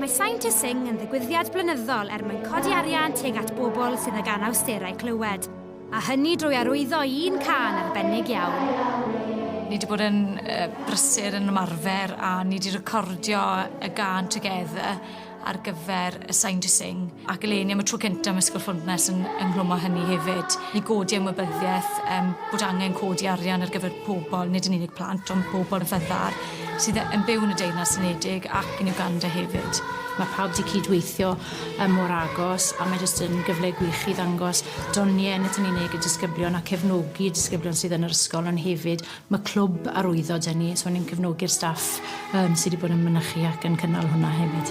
Saint to Sing yn ddigwyddiad blynyddol mwyn codi arian tuag at bobl sydd ag anawsterau clywed, a hynny drwy arwyddo un can arbennig iawn. Ni wedi bod yn brysur yn ymarfer a ni wedi recordio y gan Together ar gyfer y Saint to Sing. Ac eleni am y tro cyntaf am Ysgol Ffwrnes yn nghlwm â hynny hefyd. Ni godi ymwybyddiaeth bod angen codi arian ar gyfer pobl, nid yn unig plant, ond pobl yn fyddar sydd yn byw yn y Deyrnas Unedig ac yn Uganda hefyd. Mae pawb wedi cydweithio mor agos a mae jyst yn gyfle gwych i ddangos doniau nid yn unig y disgyblion a cefnogi y disgyblion sydd yn yr ysgol, ond hefyd mae clwb arwyddo dyn ni, so ni'n cefnogi'r staff sydd wedi bod yn mynychu ac yn cynnal hwnna hefyd.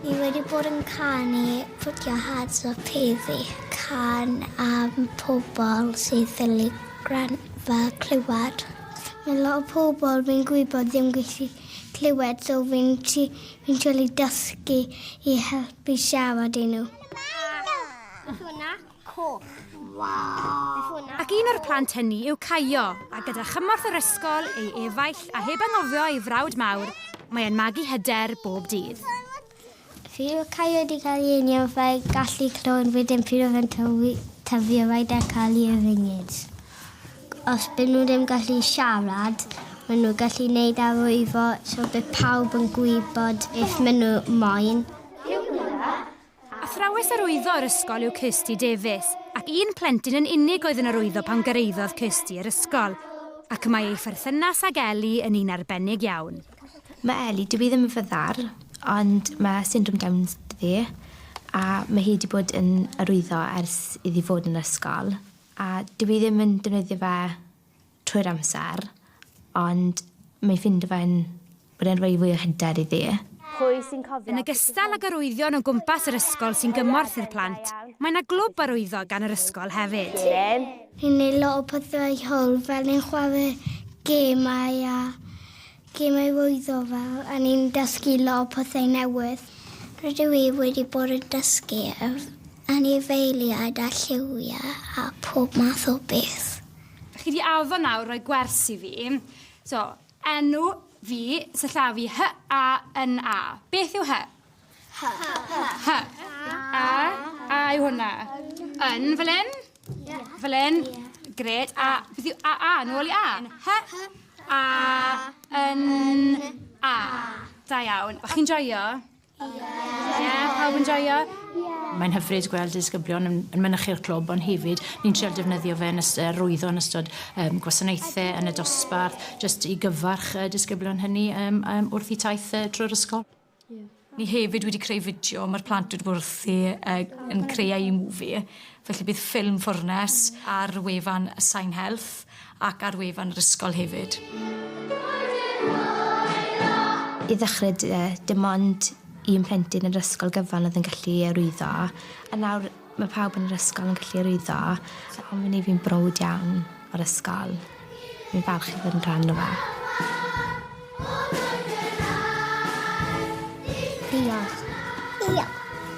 Ni wedi bod yn canu Put Your Hands Up Heddi, can am pobl sydd yn granfa clywed. Mae lot o pobl fi'n gwybod ddim gallu clywed, so fi'n trial dysgu i helpu siarad i nhw. Hwna, coch. Ac un o'r plant hynny yw Caio, a gyda chymorth yr ysgol, ei efaill a heb angofio ei frawd mawr, mae'n magu hyder bob dydd. Fi yw Caio wedi cael ei unio fe gallu clywed wedyn pryd o fe'n tyfu o rhaid a cael ei efingyd. Os byd nhw ddim gallu siarad, maen nhw gallu gwneud arwyddo, so bydd pawb yn gwybod if maen nhw moyn. Athrawes arwyddo yr ysgol yw Kirsty Davies, ac un plentyn yn unig oedd yn arwyddo pan gyrraeddodd Kirsty yr ysgol, ac mae ei pherthynas ag Eli yn un arbennig iawn. Mae Eli, dwi ddim yn fyddar, ond mae syndrom Downs ddi, a mae hi wedi bod yn arwyddo ers iddi fod yn ysgol. A dwi ddim yn defnyddio fe trwy'r amser, ond mae'n ffindo fe'n bod e'n rhoi fwy o hyder i ddi. Yn ogystal ag arwyddion o gwmpas yr ysgol sy'n gymorth i'r plant, mae yna glwb arwyddo gan yr ysgol hefyd. Ni'n neud lot o pethau hwyl, fel ni'n chwarae gemau a gemau rwyddo fel, a ni'n dysgu lot o pethau newydd. Rydw i wedi bod yn dysgu anifeiliaid a lliwiau a pob math o beth. Chi wedi addo nawr rhoi gwers i fi. So, enw fi, syllafu H-A-N-A. Beth yw H? H. A yw hwnna? Yn fel un? Fel un? Gret. A beth yw A? Nôl i A? H-A-N-A. Da iawn. Bach chi'n joio? Ie, pawb yn joio? Mae'n hyfryd gweld disgyblion yn mynychu'r clwb, ond hefyd ni'n trial defnyddio fe yn rwyddo yn ystod gwasanaethau yn y dosbarth, jyst i gyfarch disgyblion hynny wrth i taith trwy'r ysgol. Ni hefyd wedi creu fideo, mae'r plant wedi bod wrthi yn creu e-movie, felly bydd ffilm ffwrnes ar wefan y Sign Health ac ar wefan yr ysgol hefyd. I ddechrau, dim ond un plentyn yn yr ysgol gyfan oedd yn gallu arwyddo, a nawr mae pawb yn yr ysgol yn gallu arwyddo, a mae'n ei fi'n brod iawn o'r ysgol. Mi'n falch i fod yn rhan o fe. Diolch.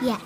Ie.